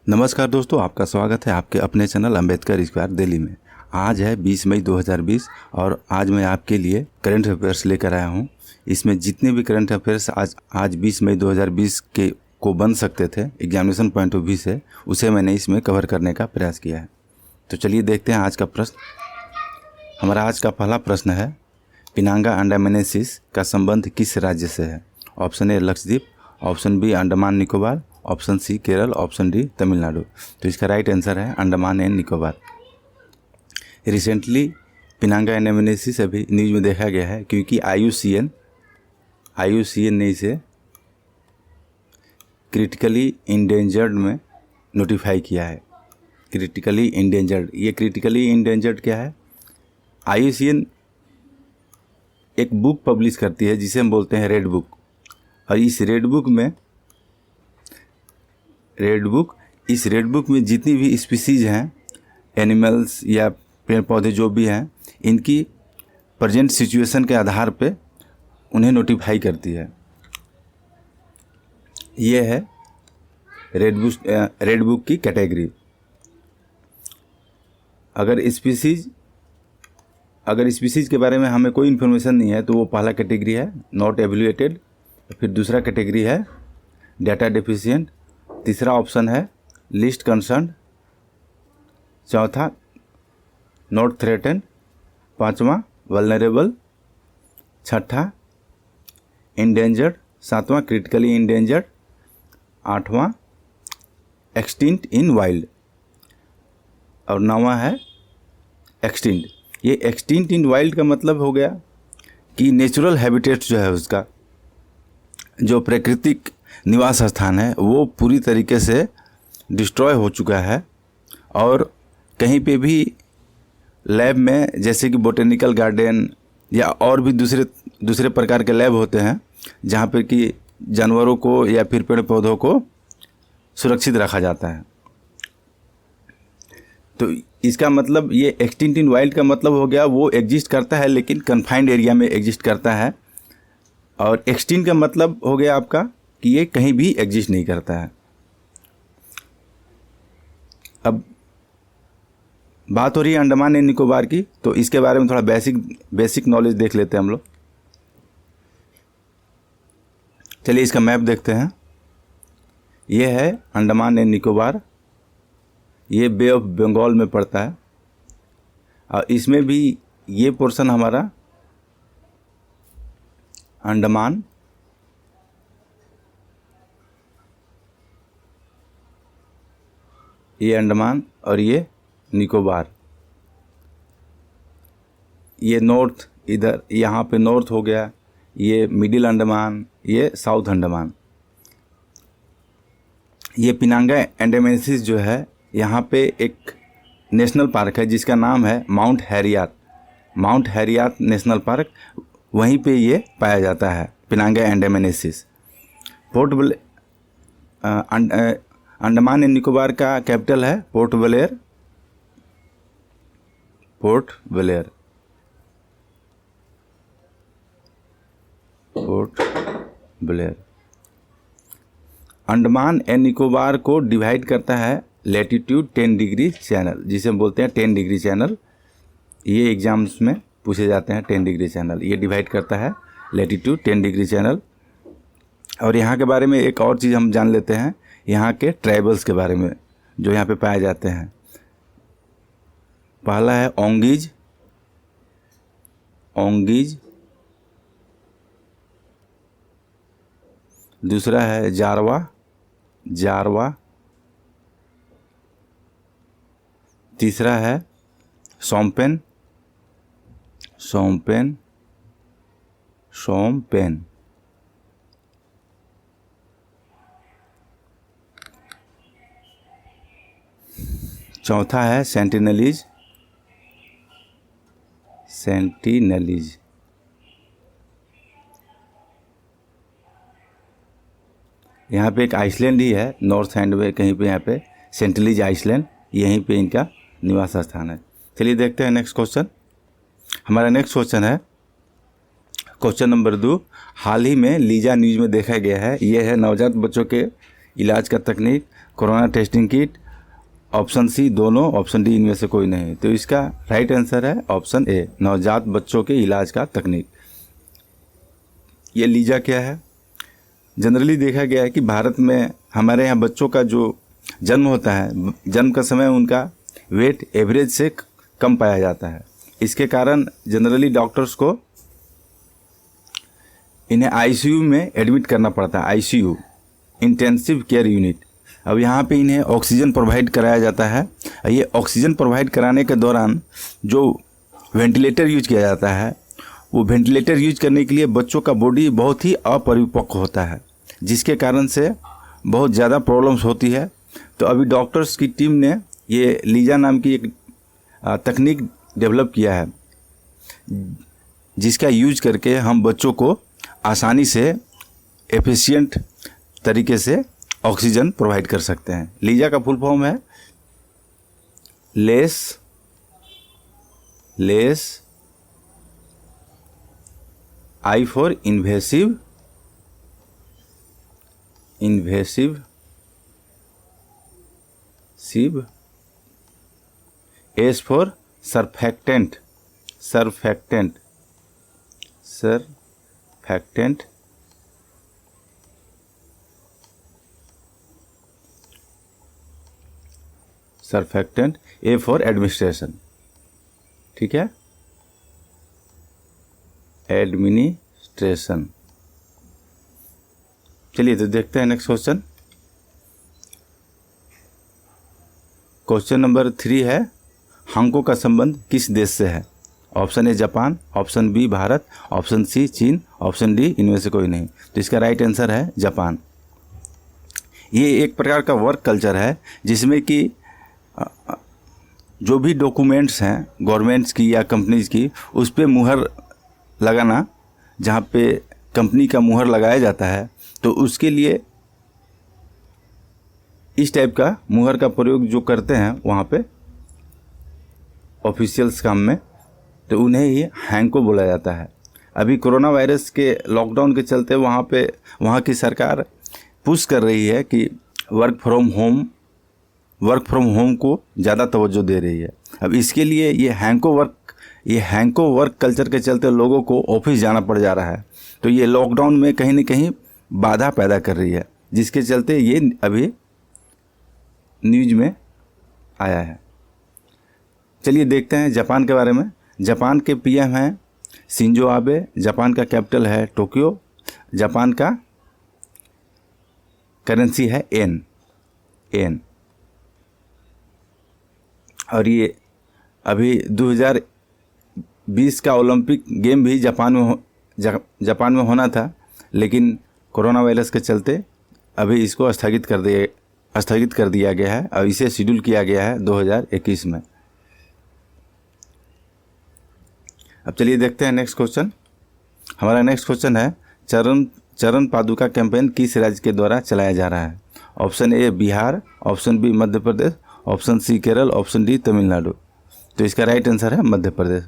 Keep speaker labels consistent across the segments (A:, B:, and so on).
A: नमस्कार दोस्तों, आपका स्वागत है आपके अपने चैनल अम्बेडकर स्क्वायर दिल्ली में। आज है 20 मई 2020 और आज मैं आपके लिए करंट अफेयर्स लेकर आया हूं। इसमें जितने भी करंट अफेयर्स आज 20 मई 2020 के को बन सकते थे एग्जामिनेशन पॉइंट ऑफ व्यू से, उसे मैंने इसमें कवर करने का प्रयास किया है। तो चलिए देखते हैं आज का प्रश्न। हमारा आज का पहला प्रश्न है, पिनांगा अंडमानेसिस का संबंध किस राज्य से है? Option A Lakshadweep, option B Andaman Nicobar, option C Kerala, option D Tamil Nadu. तो इसका राइट आंसर है Andaman and Nicobar. Recently Pinanga andamanensis अभी न्यूज़ में देखा गया है क्योंकि IUCN ने इसे क्रिटिकली इंडेंजर्ड में नोटिफाई किया है। क्रिटिकली इंडेंजर्ड, ये क्रिटिकली इंडेंजर्ड क्या है? IUCN एक बुक पब्लिश करती है जिसे हम बोलते हैं रेड बुक, और इस रेड बुक में जितनी भी स्पीसीज हैं, एनिमल्स या पेड़ पौधे जो भी हैं, इनकी प्रेजेंट सिचुएशन के आधार पे उन्हें नोटिफाई करती है। ये है रेड बुक की कैटेगरी। अगर स्पीसीज के बारे में हमें कोई इन्फॉर्मेशन नहीं है तो वो पहला कैटेगरी है नॉट एवेल्युएटेड, फिर दूसरा कैटेगरी है डाटा डेफिशिएंट, तीसरा ऑप्शन है लिस्ट कंसर्न, चौथा नॉट थ्रेटन, पांचवा वल्नरेबल, छठा इंडेंजर्ड, सातवां क्रिटिकली इंडेंजर्ड, आठवां एक्सटिंक्ट इन वाइल्ड और नौवां है एक्सटिंक्ट। ये एक्सटिंक्ट इन वाइल्ड का मतलब हो गया कि नेचुरल हैबिटेट जो है उसका, जो प्राकृतिक निवास स्थान है, वो पूरी तरीके से डिस्ट्रॉय हो चुका है। और कहीं पे भी लैब में, जैसे कि बोटेनिकल गार्डन या और भी दूसरे प्रकार के लैब होते हैं जहाँ पर कि जानवरों को या फिर पेड़ पौधों को सुरक्षित रखा जाता है। तो इसका मतलब ये एक्सटिंक्ट इन वाइल्ड का मतलब हो गया वो एग्जिस्ट करता है लेकिन कन्फाइंड एरिया में एग्जिस्ट करता है, और एक्सटिंक्ट का मतलब हो गया आपका कि ये कहीं भी एग्जिस्ट नहीं करता है। अब बात हो रही है अंडमान एंड निकोबार की, तो इसके बारे में थोड़ा बेसिक नॉलेज देख लेते हैं हम लोग। चलिए इसका मैप देखते हैं। ये है अंडमान एंड निकोबार, ये बे ऑफ बंगाल में पड़ता है, और इसमें भी ये पोर्शन हमारा अंडमान, ये अंडमान और ये निकोबार। ये नॉर्थ, इधर यहाँ पे नॉर्थ हो गया, ये मिडिल अंडमान, ये साउथ अंडमान। ये पिनांगा अंडमानेसिस जो है, यहाँ पे एक नेशनल पार्क है जिसका नाम है माउंट हैरियात नेशनल पार्क। वहीं पे ये पाया जाता है पिनांगा अंडमानेसिस। अंडमान एंड निकोबार का कैपिटल है port Blair. Andaman and Nicobar को डिवाइड करता है लैटिट्यूड 10 डिग्री चैनल, जिसे हम बोलते हैं 10 डिग्री चैनल। ये एग्जाम्स में पूछे जाते हैं 10 डिग्री चैनल। ये डिवाइड करता है लैटिट्यूड 10 डिग्री चैनल। और यहाँ के बारे में एक और चीज़ हम जान लेते हैं, यहाँ के ट्राइबल्स के बारे में जो यहाँ पे पाए जाते हैं। पहला है ओंगीज, दूसरा है जारवा, तीसरा है सोमपेन, चौथा है सेंटिनलीज। यहाँ पे एक आइसलैंड ही है नॉर्थ एंड में कहीं पे, यहाँ पे सेंटिनलीज आइसलैंड, यहीं पे इनका निवास स्थान है। चलिए देखते हैं नेक्स्ट क्वेश्चन। हमारा नेक्स्ट क्वेश्चन है क्वेश्चन नंबर 2। हाल ही में लीजा न्यूज़ में देखा गया है, ये है नवजात बच्चों के इलाज का तकनीक corona testing kit, option C दोनों, ऑप्शन डी इनमें से कोई नहीं। तो इसका राइट आंसर है ऑप्शन ए, नवजात बच्चों के इलाज का तकनीक। ये लीजा क्या है? जनरली देखा गया है कि भारत में हमारे यहाँ बच्चों का जो जन्म होता है, जन्म का समय उनका वेट एवरेज से कम पाया जाता है। इसके कारण जनरली डॉक्टर्स को इन्हें आईसीयू में एडमिट करना पड़ता है, आईसीयू, इंटेंसिव केयर यूनिट। अब यहाँ पे इन्हें ऑक्सीजन प्रोवाइड कराया जाता है। ये ऑक्सीजन प्रोवाइड कराने के दौरान जो वेंटिलेटर यूज किया जाता है, वो वेंटिलेटर यूज करने के लिए बच्चों का बॉडी बहुत ही अपरिपक्व होता है, जिसके कारण से बहुत ज़्यादा प्रॉब्लम्स होती है। तो अभी डॉक्टर्स की टीम ने ये लीजा नाम की एक तकनीक डेवलप किया है, जिसका यूज करके हम बच्चों को आसानी से एफिशिएंट तरीके से ऑक्सीजन प्रोवाइड कर सकते हैं। लीजा का फुल फॉर्म है less I for invasive, S for surfactant, A for administration. ठीक है, एडमिनिस्ट्रेशन। चलिए तो देखते हैं नेक्स्ट क्वेश्चन। क्वेश्चन नंबर 3 है, हांगकांग का संबंध किस देश से है? Option A Japan, option B भारत, ऑप्शन सी चीन, ऑप्शन डी इनमें से कोई नहीं। तो इसका राइट आंसर है जापान। ये एक प्रकार का वर्क कल्चर है जिसमें कि जो भी डॉक्यूमेंट्स हैं गवर्नमेंट्स की या कंपनीज की, उस पे मुहर लगाना, जहाँ पे कंपनी का मुहर लगाया जाता है, तो उसके लिए इस टाइप का मुहर का प्रयोग जो करते हैं वहाँ पे ऑफिशियल्स काम में, तो उन्हें ही हैंको बोला जाता है। अभी कोरोना वायरस के लॉकडाउन के चलते वहाँ की सरकार पुश कर रही है कि वर्क फ्रॉम होम को ज़्यादा तवज्जो दे रही है। अब इसके लिए ये हैंको वर्क कल्चर के चलते लोगों को ऑफिस जाना पड़ जा रहा है। तो ये लॉकडाउन में कहीं ना कहीं बाधा पैदा कर रही है, जिसके चलते ये अभी न्यूज में आया है। चलिए देखते हैं जापान के बारे में। जापान के पीएम हैं शिंजो आबे, जापान का कैपिटल है टोक्यो, जापान का करेंसी है येन। और ये अभी 2020 का ओलंपिक गेम भी जापान में होना था, लेकिन कोरोना वायरस के चलते अभी इसको स्थगित कर दिया गया है और इसे शेड्यूल किया गया है 2021 में। अब चलिए देखते हैं नेक्स्ट क्वेश्चन। हमारा नेक्स्ट क्वेश्चन है, चरण पादुका कैंपेन किस राज्य के द्वारा चलाया जा रहा है? Option A Bihar, option B Madhya Pradesh, option C Kerala, option D Tamil Nadu. तो इसका राइट आंसर है मध्य प्रदेश।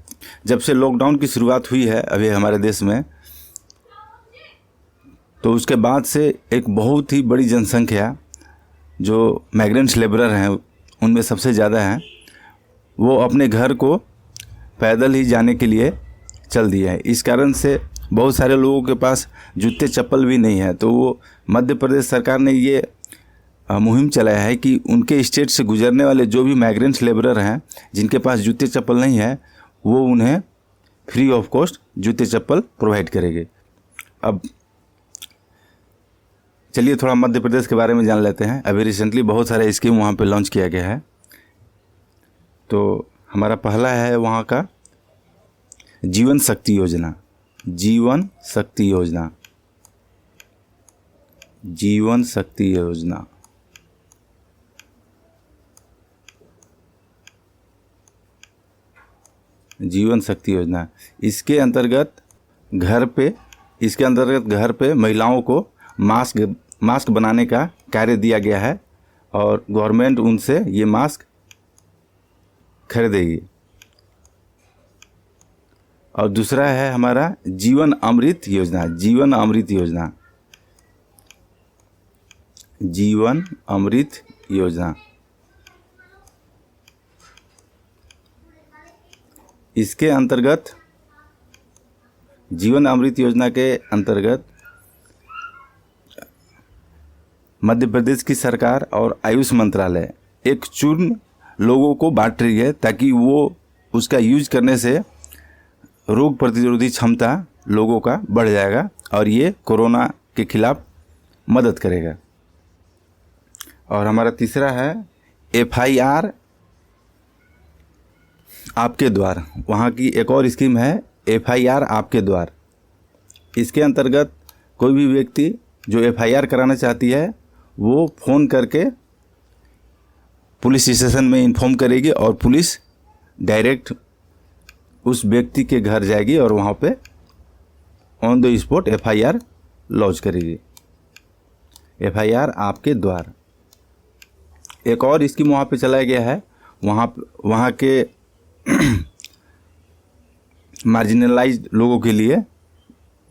A: जब से लॉकडाउन की शुरुआत हुई है अभी हमारे देश में, तो उसके बाद से एक बहुत ही बड़ी जनसंख्या जो माइग्रेंट्स लेबरर हैं उनमें सबसे ज़्यादा हैं, वो अपने घर को पैदल ही जाने के लिए चल दिए हैं। इस कारण से बहुत सारे लोगों के पास जूते चप्पल भी नहीं है। तो वो मध्य प्रदेश सरकार ने ये मुहिम चलाया है कि उनके स्टेट से गुजरने वाले जो भी माइग्रेंट्स लेबरर हैं जिनके पास जूते चप्पल नहीं है, वो उन्हें फ्री ऑफ कॉस्ट जूते चप्पल प्रोवाइड करेंगे। अब चलिए थोड़ा मध्य प्रदेश के बारे में जान लेते हैं। अभी रिसेंटली बहुत सारे स्कीम वहाँ पे लॉन्च किया गया है। तो हमारा पहला है वहाँ का जीवन शक्ति योजना। जीवन शक्ति योजना इसके अंतर्गत घर पे महिलाओं को मास्क बनाने का कार्य दिया गया है और गवर्नमेंट उनसे ये मास्क खरीदेगी। और दूसरा है हमारा जीवन अमृत योजना। जीवन अमृत योजना। इसके अंतर्गत जीवन अमृत योजना के अंतर्गत मध्य प्रदेश की सरकार और आयुष मंत्रालय एक चूर्ण लोगों को बांट रही है ताकि वो उसका यूज करने से रोग प्रतिरोधी क्षमता लोगों का बढ़ जाएगा और ये कोरोना के खिलाफ मदद करेगा। और हमारा तीसरा है FIR आपके द्वार। वहाँ की एक और स्कीम है FIR आपके द्वार। इसके अंतर्गत कोई भी व्यक्ति जो FIR कराना चाहती है वो फ़ोन करके पुलिस स्टेशन में इन्फॉर्म करेगी और पुलिस डायरेक्ट उस व्यक्ति के घर जाएगी और वहाँ पे on the spot FIR launch करेगी। FIR आपके द्वार। एक और स्कीम वहाँ पे चलाया गया है, वहाँ के मार्जिनलाइज्ड लोगों के लिए,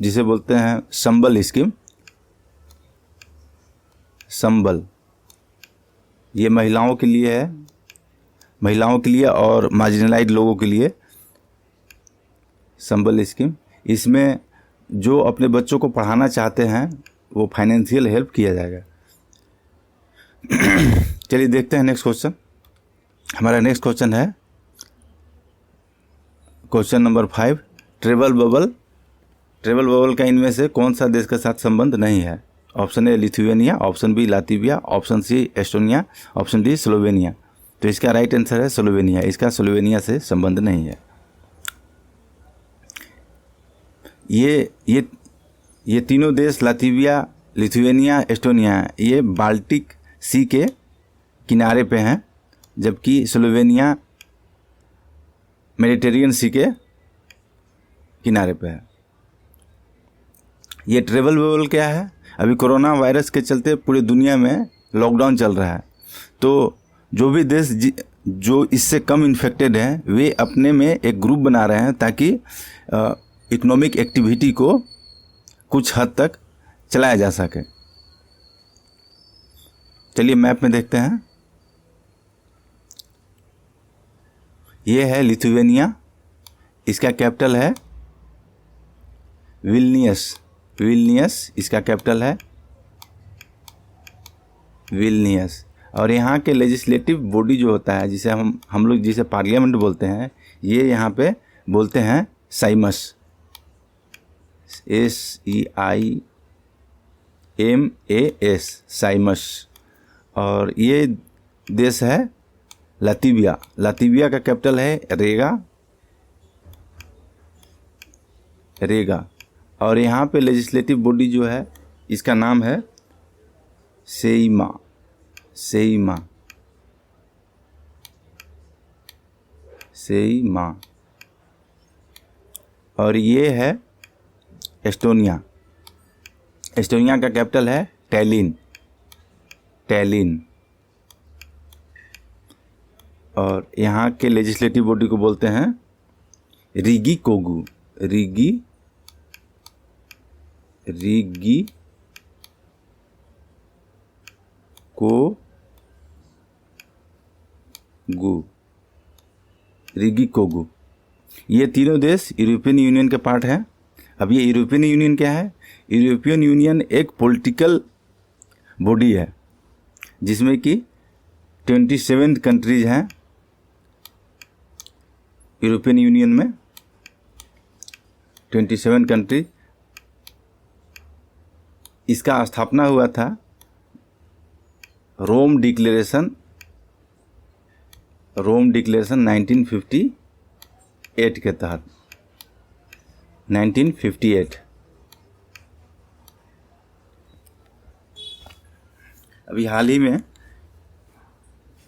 A: जिसे बोलते हैं संबल स्कीम। संबल ये महिलाओं के लिए है, महिलाओं के लिए और मार्जिनलाइज्ड लोगों के लिए संबल स्कीम। इसमें जो अपने बच्चों को पढ़ाना चाहते हैं वो फाइनेंशियल हेल्प किया जाएगा। चलिए देखते हैं नेक्स्ट क्वेश्चन। हमारा नेक्स्ट क्वेश्चन है question number 5, travel bubble. Travel bubble का इनमें से कौन सा देश के साथ संबंध नहीं है? Option A Lithuania, option B Latvia, option C Estonia, option D Slovenia. तो इसका राइट आंसर है स्लोवेनिया। इसका स्लोवेनिया से संबंध नहीं है। ये तीनों देश लातविया, लिथुआनिया, एस्टोनिया ये बाल्टिक सी के किनारे पे हैं, जबकि स्लोवेनिया मेडिटेरियन सी के किनारे पे है। ये ट्रेवल बबल क्या है? अभी कोरोना वायरस के चलते पूरी दुनिया में लॉकडाउन चल रहा है, तो जो भी देश जो इससे कम इन्फेक्टेड हैं वे अपने में एक ग्रुप बना रहे हैं ताकि इकोनॉमिक एक्टिविटी को कुछ हद तक चलाया जा सके। चलिए मैप में देखते हैं। ये है लिथुआनिया, इसका कैपिटल है विल्नियस। विल्नियस इसका कैपिटल है विल्नियस। और यहाँ के लेजिस्लेटिव बॉडी जो होता है, जिसे हम लोग जिसे पार्लियामेंट बोलते हैं, ये यहाँ पे बोलते हैं साइमस, SEIMAS, साइमस। और ये देश है लातविया। लातविया का कैपिटल है रेगा। और यहाँ पे लेजिस्लेटिव बॉडी जो है इसका नाम है सेइमा। और ये है एस्टोनिया। एस्टोनिया का कैपिटल है टैलिन। और यहाँ के लेजिस्लेटिव बॉडी को बोलते हैं रिगी कोगु। रिगी कोगु। ये तीनों देश यूरोपियन यूनियन के पार्ट हैं। अब ये यूरोपियन यूनियन क्या है? यूरोपियन यूनियन एक पॉलिटिकल बॉडी है जिसमें कि 27 कंट्रीज हैं यूरोपियन यूनियन में। 27 कंट्री। इसका स्थापना हुआ था रोम डिक्लेरेशन 1958 के तहत। 1958। अभी हाल ही में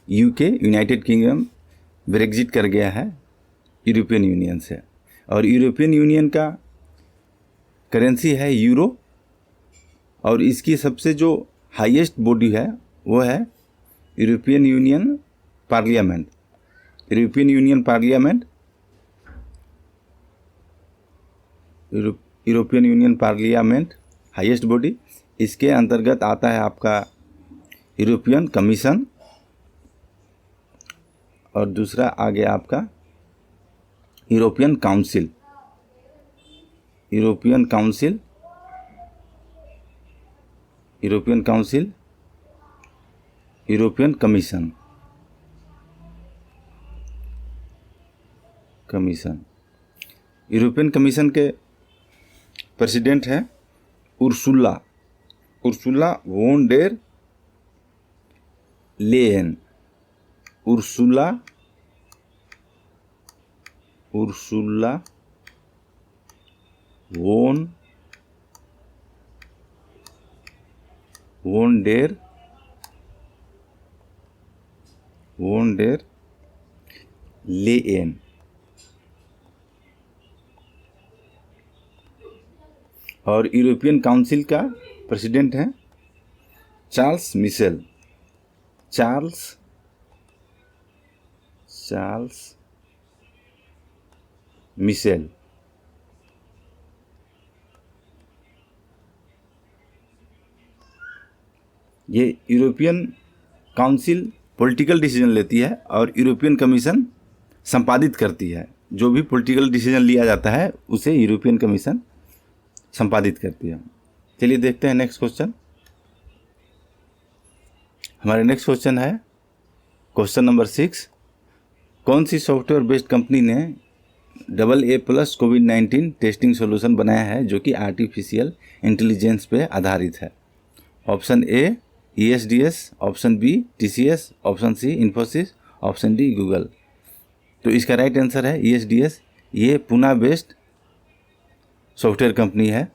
A: यूनाइटेड किंगडम ब्रेग्जिट कर गया है यूरोपियन यूनियन से। और यूरोपियन यूनियन का करेंसी है यूरो। और इसकी सबसे जो हाईएस्ट बॉडी है वो है European union parliament. European union parliament highest body. इसके अंतर्गत आता है आपका यूरोपियन कमीशन और दूसरा आ गया आपका European council, European council, European council, European commission, European commission के प्रेसिडेंट हैं उर्सुला वोन डेर लेयन, उर्सुला वोन डेर लेयन। और यूरोपियन काउंसिल का प्रेसिडेंट हैं चार्ल्स मिशेल। ये यूरोपियन काउंसिल पॉलिटिकल डिसीजन लेती है और यूरोपियन कमीशन संपादित करती है। जो भी पॉलिटिकल डिसीजन लिया जाता है उसे यूरोपियन कमीशन संपादित करती है। चलिए देखते हैं नेक्स्ट क्वेश्चन। हमारे नेक्स्ट क्वेश्चन है क्वेश्चन नंबर 6। कौन सी सॉफ्टवेयर बेस्ड कंपनी ने AA+ कोविड-19 टेस्टिंग सॉल्यूशन बनाया है जो कि आर्टिफिशियल इंटेलिजेंस पे आधारित है? Option A ESDS, option B TCS, option C Infosys, option D Google. तो इसका राइट आंसर है ESDS। ये पुणे बेस्ड सॉफ्टवेयर कंपनी है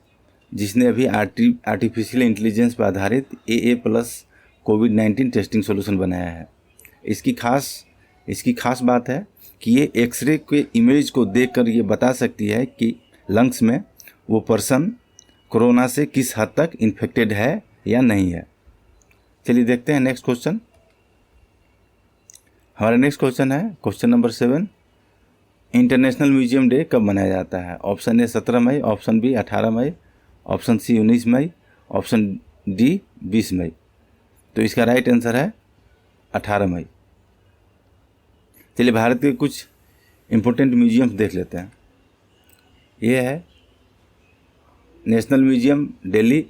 A: जिसने अभी आर्टिफिशियल इंटेलिजेंस पर आधारित AA+ कोविड-19 टेस्टिंग सॉल्यूशन बनाया है। इसकी खास बात है कि ये एक्सरे के इमेज को देखकर ये बता सकती है कि लंग्स में वो पर्सन कोरोना से किस हद तक इन्फेक्टेड है या नहीं है। चलिए देखते हैं नेक्स्ट क्वेश्चन। हमारा नेक्स्ट क्वेश्चन है question number 7। International museum day कब मनाया जाता है? ऑप्शन ए 17 मई, ऑप्शन बी 18 मई, ऑप्शन सी 19 मई, ऑप्शन डी 20 मई। तो इसका राइट आंसर है 18 मई। चलिए भारत के कुछ इम्पोर्टेंट म्यूजियम्स देख लेते हैं। ये है नेशनल म्यूजियम दिल्ली,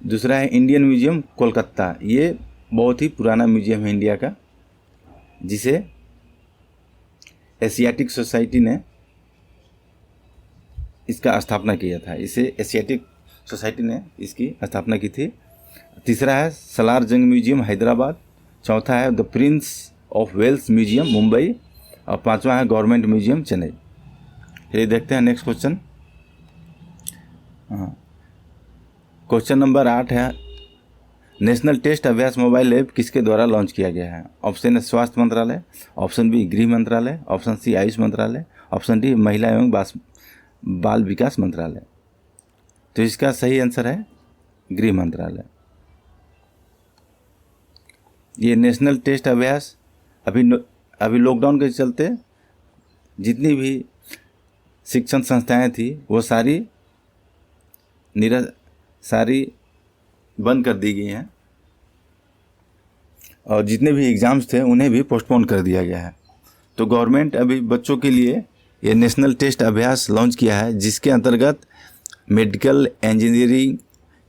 A: दूसरा है इंडियन म्यूजियम कोलकाता। ये बहुत ही पुराना म्यूजियम है इंडिया का, जिसे एशियाटिक सोसाइटी ने इसका स्थापना किया था। इसे एशियाटिक सोसाइटी ने इसकी स्थापना की थी। तीसरा है सलार जंग म्यूजियम हैदराबाद, चौथा है the Prince of Wales museum Mumbai, और पांचवा है गवर्नमेंट म्यूजियम चेन्नई। चलिए देखते हैं नेक्स्ट क्वेश्चन। क्वेश्चन नंबर 8 है नेशनल टेस्ट अभ्यास मोबाइल ऐप किसके द्वारा लॉन्च किया गया है? ऑप्शन ए स्वास्थ्य मंत्रालय, ऑप्शन बी गृह मंत्रालय, ऑप्शन सी आयुष मंत्रालय, ऑप्शन डी महिला एवं बाल विकास मंत्रालय। तो इसका सही आंसर है गृह मंत्रालय। ये नेशनल टेस्ट अभ्यास अभी लॉकडाउन के चलते जितनी भी शिक्षण संस्थाएं थी वो सारी बंद कर दी गई हैं, और जितने भी एग्ज़ाम्स थे उन्हें भी पोस्टपोन कर दिया गया है। तो गवर्नमेंट अभी बच्चों के लिए ये नेशनल टेस्ट अभ्यास लॉन्च किया है, जिसके अंतर्गत मेडिकल इंजीनियरिंग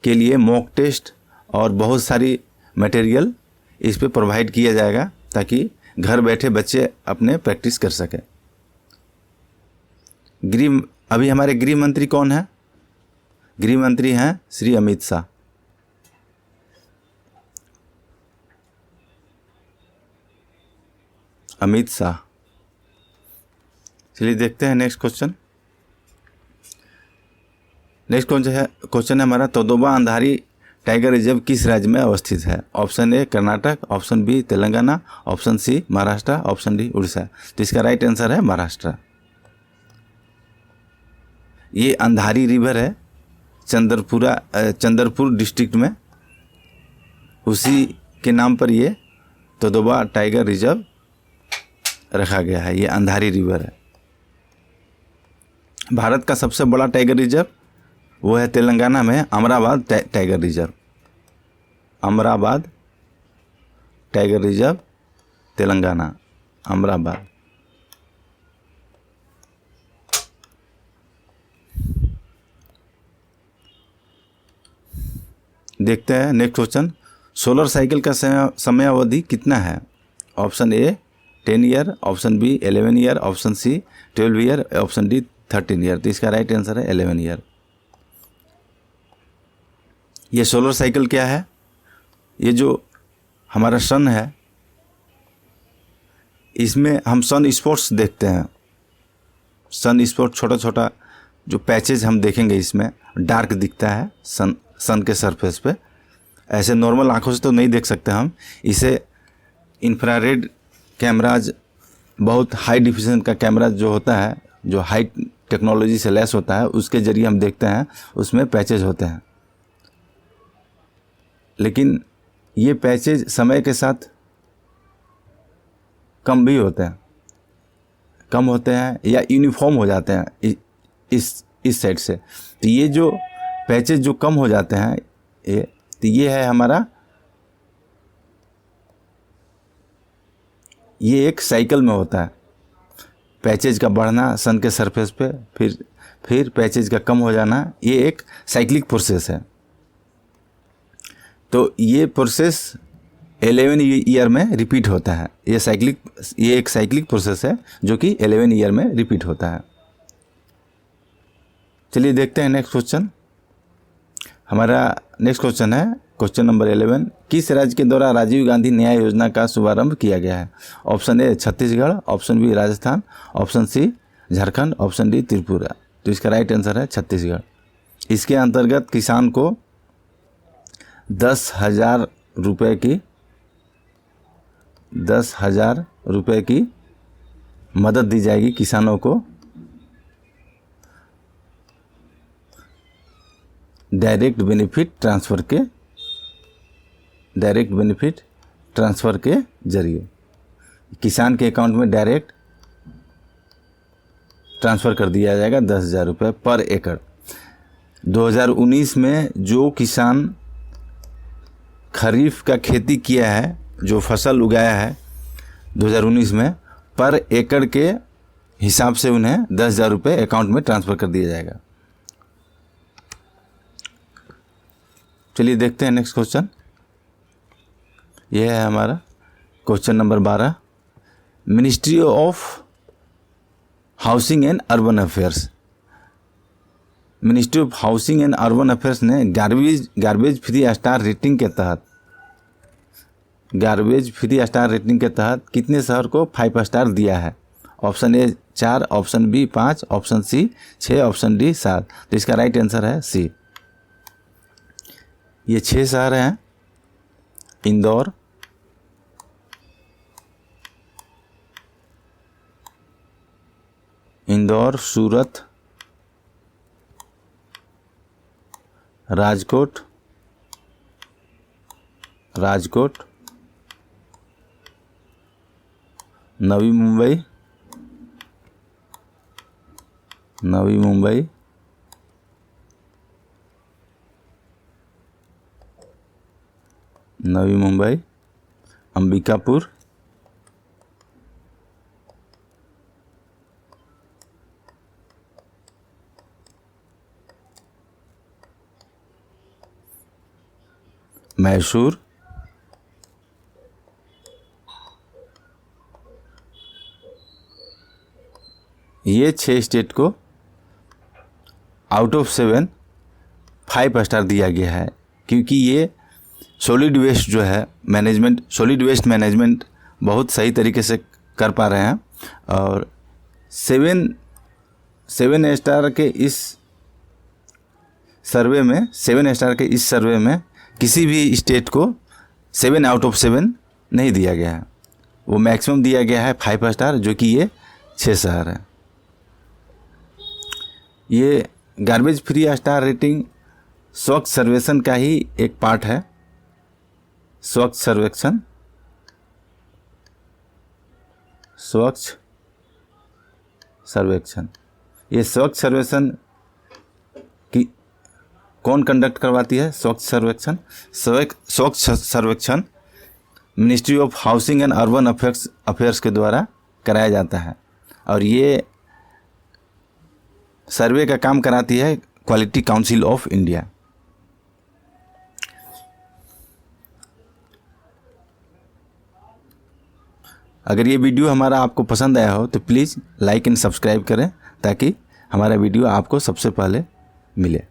A: के लिए मॉक टेस्ट और बहुत सारी मटेरियल इस पे प्रोवाइड किया जाएगा ताकि घर बैठे बच्चे अपने प्रैक्टिस कर सकें। अभी हमारे गृह मंत्री कौन है? गृह मंत्री हैं श्री अमित शाह। चलिए देखते हैं नेक्स्ट क्वेश्चन। नेक्स्ट क्वेश्चन है हमारा तोदोबा अंधारी टाइगर रिजर्व किस राज्य में अवस्थित है? Option A Karnataka, option B Telangana, option C Maharashtra, option D Orissa. तो इसका राइट आंसर है महाराष्ट्र। ये अंधारी रिवर है चंद्रपुर डिस्ट्रिक्ट में, उसी के नाम पर ये तोदोबा टाइगर रिजर्व रखा गया है। ये अंधारी रिवर है। भारत का सबसे बड़ा टाइगर रिजर्व वो है तेलंगाना में अमराबाद टाइगर रिजर्व। तेलंगाना, अमराबाद। देखते हैं नेक्स्ट क्वेश्चन, सोलर साइकिल का समयावधि कितना है? Option A 10 year, option B 11 year, option C 12 year, option D 13 year. तो इसका राइट आंसर है 11 ईयर। ये सोलर साइकिल क्या है? ये जो हमारा सन है, इसमें हम सन स्पॉट्स देखते हैं। सन स्पॉट छोटा छोटा जो पैचेज हम देखेंगे, इसमें डार्क दिखता है सन के सरफेस पे। ऐसे नॉर्मल आंखों से तो नहीं देख सकते हम इसे। इंफ्रारेड कैमराज, बहुत हाई डिफिनेशन का कैमरा जो होता है, जो हाई टेक्नोलॉजी से लैस होता है, उसके ज़रिए हम देखते हैं, उसमें पैचेज होते हैं। लेकिन ये पैचेज समय के साथ कम भी होते हैं, कम होते हैं या यूनिफॉर्म हो जाते हैं इस साइड से। तो ये जो पैचेज जो कम हो जाते हैं, ये है हमारा, ये एक साइकिल में होता है। पैचेज का बढ़ना सन के सरफेस पे, फिर पैचेज का कम हो जाना, ये एक साइक्लिक प्रोसेस है। तो ये प्रोसेस 11 ईयर में रिपीट होता है। ये एक साइक्लिक प्रोसेस है जो कि 11 ईयर में रिपीट होता है। चलिए देखते हैं नेक्स्ट क्वेश्चन। हमारा नेक्स्ट क्वेश्चन है क्वेश्चन नंबर 11, किस राज्य के द्वारा राजीव गांधी न्याय योजना का शुभारंभ किया गया है? Option A Chhattisgarh, option B Rajasthan, option C Jharkhand, option D Tripura. तो इसका राइट आंसर है छत्तीसगढ़। इसके अंतर्गत किसान को 10,000 रुपये की मदद दी जाएगी किसानों को डायरेक्ट बेनिफिट ट्रांसफ़र के जरिए। किसान के अकाउंट में डायरेक्ट ट्रांसफ़र कर दिया जाएगा 10,000 रुपये पर एकड़। 2019 में जो किसान खरीफ का खेती किया है, जो फसल उगाया है 2019 में, पर एकड़ के हिसाब से उन्हें 10,000 रुपये अकाउंट में ट्रांसफ़र कर दिया जाएगा। चलिए देखते हैं नेक्स्ट क्वेश्चन। यह है हमारा question number 12, ministry of housing and urban affairs. Ministry of housing and urban affairs ने गार्बेज फ्री स्टार रेटिंग के तहत कितने शहर को 5 स्टार दिया है? Option A 4, option B 5, option C 6, option D 7। तो इसका राइट आंसर है सी। ये 6 शहर हैं, इंदौर, सूरत, राजकोट, नवी मुंबई, अंबिकापुर, मैसूर, ये 6 स्टेट को आउट ऑफ 7 5 स्टार दिया गया है, क्योंकि ये सॉलिड वेस्ट मैनेजमेंट बहुत सही तरीके से कर पा रहे हैं। और 7 स्टार के इस सर्वे में किसी भी स्टेट को 7 आउट ऑफ 7 नहीं दिया गया है। वो मैक्सिमम दिया गया है 5 स्टार, जो कि ये 6 शहर है। ये गार्बेज फ्री स्टार रेटिंग स्वच्छ सर्वेक्षण का ही एक पार्ट है। स्वच्छ सर्वेक्षण, ये स्वच्छ सर्वेक्षण की कौन कंडक्ट करवाती है? स्वच्छ सर्वेक्षण ministry of housing and urban affairs के द्वारा कराया जाता है। और ये सर्वे का काम कराती है क्वालिटी काउंसिल ऑफ इंडिया। अगर ये वीडियो हमारा आपको पसंद आया हो तो प्लीज़ लाइक एंड सब्सक्राइब करें ताकि हमारा वीडियो आपको सबसे पहले मिले।